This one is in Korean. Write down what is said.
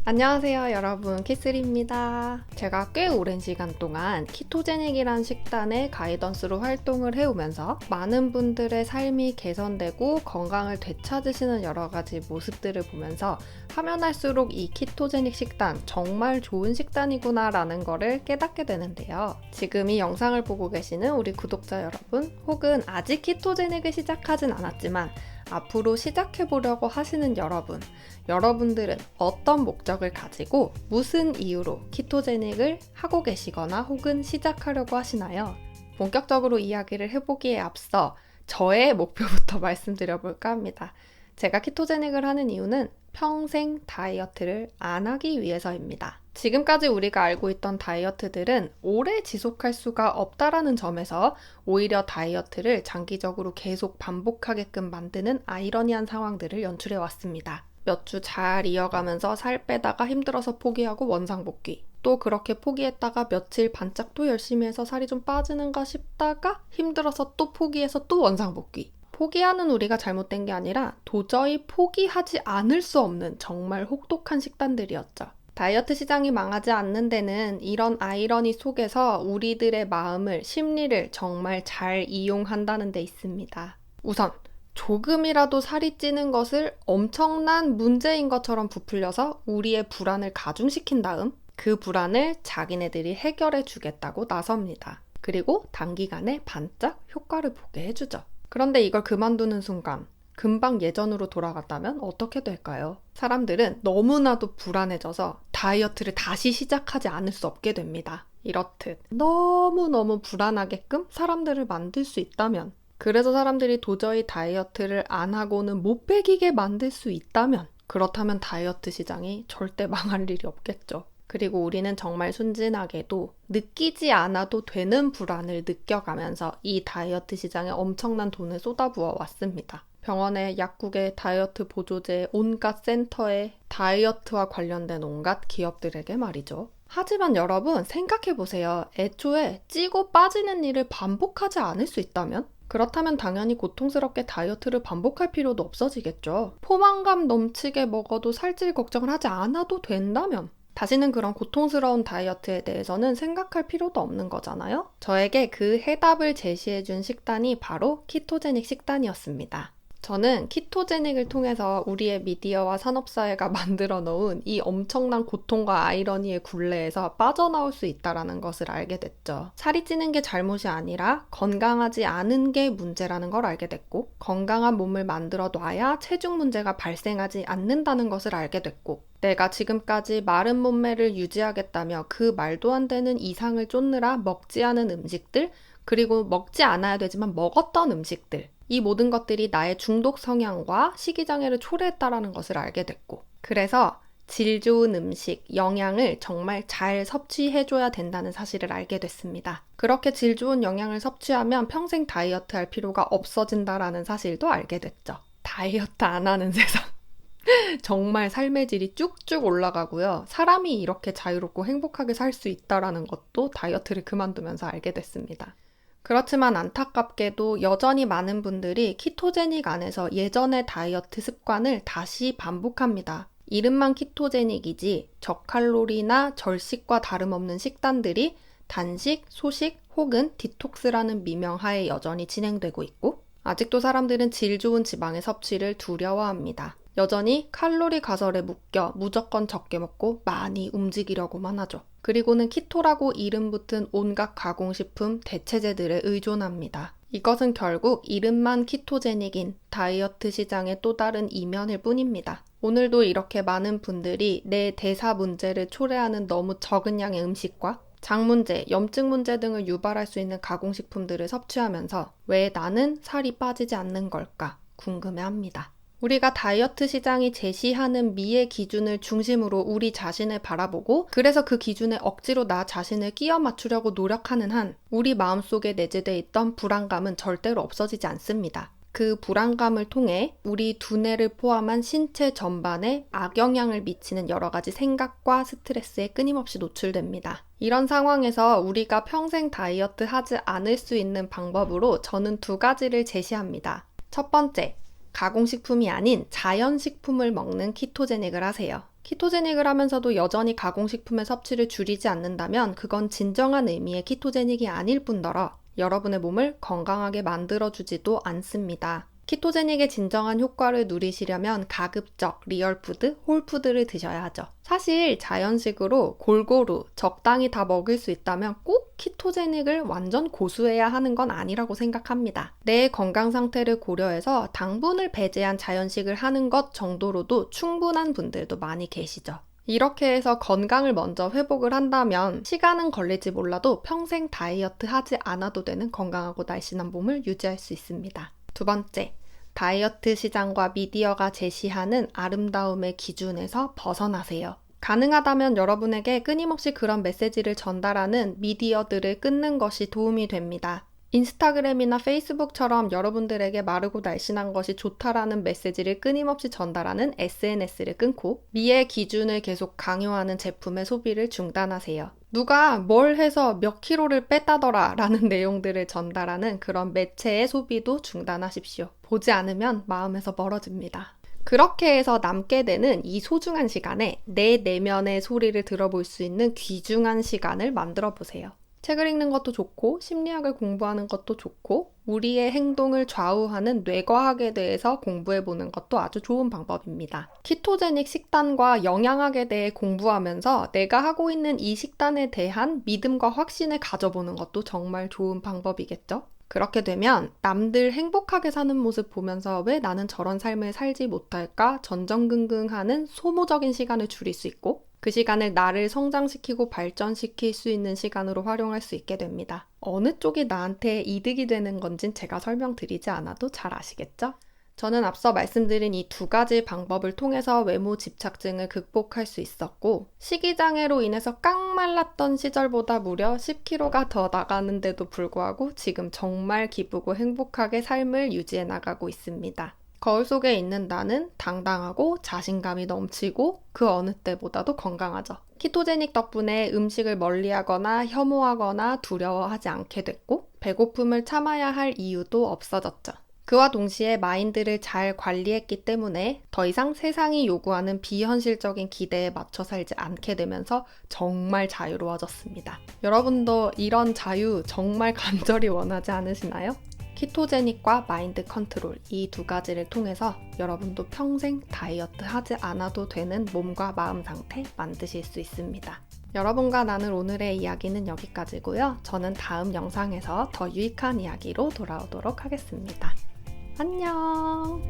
안녕하세요 여러분, 키스리입니다. 제가 꽤 오랜 시간 동안 키토제닉이란 식단의 가이던스로 활동을 해오면서 많은 분들의 삶이 개선되고 건강을 되찾으시는 여러 가지 모습들을 보면서 하면 할수록 이 키토제닉 식단 정말 좋은 식단이구나 라는 거를 깨닫게 되는데요. 지금 이 영상을 보고 계시는 우리 구독자 여러분, 혹은 아직 키토제닉을 시작하진 않았지만 앞으로 시작해보려고 하시는 여러분들은 어떤 목적을 가지고 무슨 이유로 키토제닉을 하고 계시거나 혹은 시작하려고 하시나요? 본격적으로 이야기를 해보기에 앞서 저의 목표부터 말씀드려볼까 합니다. 제가 키토제닉을 하는 이유는 평생 다이어트를 안 하기 위해서입니다. 지금까지 우리가 알고 있던 다이어트들은 오래 지속할 수가 없다라는 점에서 오히려 다이어트를 장기적으로 계속 반복하게끔 만드는 아이러니한 상황들을 연출해 왔습니다. 몇 주 잘 이어가면서 살 빼다가 힘들어서 포기하고 원상복귀. 또 그렇게 포기했다가 며칠 반짝 또 열심히 해서 살이 좀 빠지는가 싶다가 힘들어서 또 포기해서 또 원상복귀. 포기하는 우리가 잘못된 게 아니라 도저히 포기하지 않을 수 없는 정말 혹독한 식단들이었죠. 다이어트 시장이 망하지 않는 데는 이런 아이러니 속에서 우리들의 마음을, 심리를 정말 잘 이용한다는 데 있습니다. 우선 조금이라도 살이 찌는 것을 엄청난 문제인 것처럼 부풀려서 우리의 불안을 가중시킨 다음 그 불안을 자기네들이 해결해 주겠다고 나섭니다. 그리고 단기간에 반짝 효과를 보게 해주죠. 그런데 이걸 그만두는 순간 금방 예전으로 돌아갔다면 어떻게 될까요? 사람들은 너무나도 불안해져서 다이어트를 다시 시작하지 않을 수 없게 됩니다. 이렇듯 너무너무 불안하게끔 사람들을 만들 수 있다면, 그래서 사람들이 도저히 다이어트를 안 하고는 못 빼기게 만들 수 있다면, 그렇다면 다이어트 시장이 절대 망할 일이 없겠죠. 그리고 우리는 정말 순진하게도 느끼지 않아도 되는 불안을 느껴가면서 이 다이어트 시장에 엄청난 돈을 쏟아부어 왔습니다. 병원에, 약국에, 다이어트 보조제, 온갖 센터에 다이어트와 관련된 온갖 기업들에게 말이죠. 하지만 여러분 생각해보세요. 애초에 찌고 빠지는 일을 반복하지 않을 수 있다면? 그렇다면 당연히 고통스럽게 다이어트를 반복할 필요도 없어지겠죠. 포만감 넘치게 먹어도 살찔 걱정을 하지 않아도 된다면? 다시는 그런 고통스러운 다이어트에 대해서는 생각할 필요도 없는 거잖아요? 저에게 그 해답을 제시해준 식단이 바로 키토제닉 식단이었습니다. 저는 키토제닉을 통해서 우리의 미디어와 산업사회가 만들어 놓은 이 엄청난 고통과 아이러니의 굴레에서 빠져나올 수 있다는 것을 알게 됐죠. 살이 찌는 게 잘못이 아니라 건강하지 않은 게 문제라는 걸 알게 됐고, 건강한 몸을 만들어 놔야 체중 문제가 발생하지 않는다는 것을 알게 됐고, 내가 지금까지 마른 몸매를 유지하겠다며 그 말도 안 되는 이상을 쫓느라 먹지 않은 음식들, 그리고 먹지 않아야 되지만 먹었던 음식들, 이 모든 것들이 나의 중독 성향과 식이장애를 초래했다는 것을 알게 됐고, 그래서 질 좋은 음식, 영양을 정말 잘 섭취해줘야 된다는 사실을 알게 됐습니다. 그렇게 질 좋은 영양을 섭취하면 평생 다이어트 할 필요가 없어진다는 사실도 알게 됐죠. 다이어트 안 하는 세상. 정말 삶의 질이 쭉쭉 올라가고요. 사람이 이렇게 자유롭고 행복하게 살 수 있다는 것도 다이어트를 그만두면서 알게 됐습니다. 그렇지만 안타깝게도 여전히 많은 분들이 키토제닉 안에서 예전의 다이어트 습관을 다시 반복합니다. 이름만 키토제닉이지 저칼로리나 절식과 다름없는 식단들이 단식, 소식 혹은 디톡스라는 미명하에 여전히 진행되고 있고, 아직도 사람들은 질 좋은 지방의 섭취를 두려워합니다. 여전히 칼로리 가설에 묶여 무조건 적게 먹고 많이 움직이려고만 하죠. 그리고는 키토라고 이름 붙은 온갖 가공식품, 대체제들에 의존합니다. 이것은 결국 이름만 키토제닉인 다이어트 시장의 또 다른 이면일 뿐입니다. 오늘도 이렇게 많은 분들이 내 대사 문제를 초래하는 너무 적은 양의 음식과 장 문제, 염증 문제 등을 유발할 수 있는 가공식품들을 섭취하면서 왜 나는 살이 빠지지 않는 걸까 궁금해합니다. 우리가 다이어트 시장이 제시하는 미의 기준을 중심으로 우리 자신을 바라보고, 그래서 그 기준에 억지로 나 자신을 끼워 맞추려고 노력하는 한 우리 마음속에 내재되어 있던 불안감은 절대로 없어지지 않습니다. 그 불안감을 통해 우리 두뇌를 포함한 신체 전반에 악영향을 미치는 여러 가지 생각과 스트레스에 끊임없이 노출됩니다. 이런 상황에서 우리가 평생 다이어트 하지 않을 수 있는 방법으로 저는 2가지를 제시합니다. 첫 번째, 가공식품이 아닌 자연식품을 먹는 키토제닉을 하세요. 키토제닉을 하면서도 여전히 가공식품의 섭취를 줄이지 않는다면 그건 진정한 의미의 키토제닉이 아닐 뿐더러 여러분의 몸을 건강하게 만들어주지도 않습니다. 키토제닉의 진정한 효과를 누리시려면 가급적 리얼푸드, 홀푸드를 드셔야 하죠. 사실 자연식으로 골고루 적당히 다 먹을 수 있다면 꼭 키토제닉을 완전 고수해야 하는 건 아니라고 생각합니다. 내 건강 상태를 고려해서 당분을 배제한 자연식을 하는 것 정도로도 충분한 분들도 많이 계시죠. 이렇게 해서 건강을 먼저 회복을 한다면 시간은 걸릴지 몰라도 평생 다이어트 하지 않아도 되는 건강하고 날씬한 몸을 유지할 수 있습니다. 두 번째, 다이어트 시장과 미디어가 제시하는 아름다움의 기준에서 벗어나세요. 가능하다면 여러분에게 끊임없이 그런 메시지를 전달하는 미디어들을 끊는 것이 도움이 됩니다. 인스타그램이나 페이스북처럼 여러분들에게 마르고 날씬한 것이 좋다라는 메시지를 끊임없이 전달하는 SNS를 끊고 미의 기준을 계속 강요하는 제품의 소비를 중단하세요. 누가 뭘 해서 몇 킬로를 뺐다더라 라는 내용들을 전달하는 그런 매체의 소비도 중단하십시오. 보지 않으면 마음에서 멀어집니다. 그렇게 해서 남게 되는 이 소중한 시간에 내 내면의 소리를 들어볼 수 있는 귀중한 시간을 만들어 보세요. 책을 읽는 것도 좋고 심리학을 공부하는 것도 좋고 우리의 행동을 좌우하는 뇌과학에 대해서 공부해보는 것도 아주 좋은 방법입니다. 키토제닉 식단과 영양학에 대해 공부하면서 내가 하고 있는 이 식단에 대한 믿음과 확신을 가져보는 것도 정말 좋은 방법이겠죠? 그렇게 되면 남들 행복하게 사는 모습 보면서 왜 나는 저런 삶을 살지 못할까 전전긍긍하는 소모적인 시간을 줄일 수 있고 그 시간을 나를 성장시키고 발전시킬 수 있는 시간으로 활용할 수 있게 됩니다. 어느 쪽이 나한테 이득이 되는 건진 제가 설명드리지 않아도 잘 아시겠죠? 저는 앞서 말씀드린 이 두 가지 방법을 통해서 외모 집착증을 극복할 수 있었고 식이장애로 인해서 깡말랐던 시절보다 무려 10kg가 더 나가는데도 불구하고 지금 정말 기쁘고 행복하게 삶을 유지해 나가고 있습니다. 거울 속에 있는 나는 당당하고 자신감이 넘치고 그 어느 때보다도 건강하죠. 키토제닉 덕분에 음식을 멀리하거나 혐오하거나 두려워하지 않게 됐고 배고픔을 참아야 할 이유도 없어졌죠. 그와 동시에 마인드를 잘 관리했기 때문에 더 이상 세상이 요구하는 비현실적인 기대에 맞춰 살지 않게 되면서 정말 자유로워졌습니다. 여러분도 이런 자유 정말 간절히 원하지 않으시나요? 키토제닉과 마인드 컨트롤 이 두 가지를 통해서 여러분도 평생 다이어트 하지 않아도 되는 몸과 마음 상태 만드실 수 있습니다. 여러분과 나눌 오늘의 이야기는 여기까지고요. 저는 다음 영상에서 더 유익한 이야기로 돌아오도록 하겠습니다. 안녕!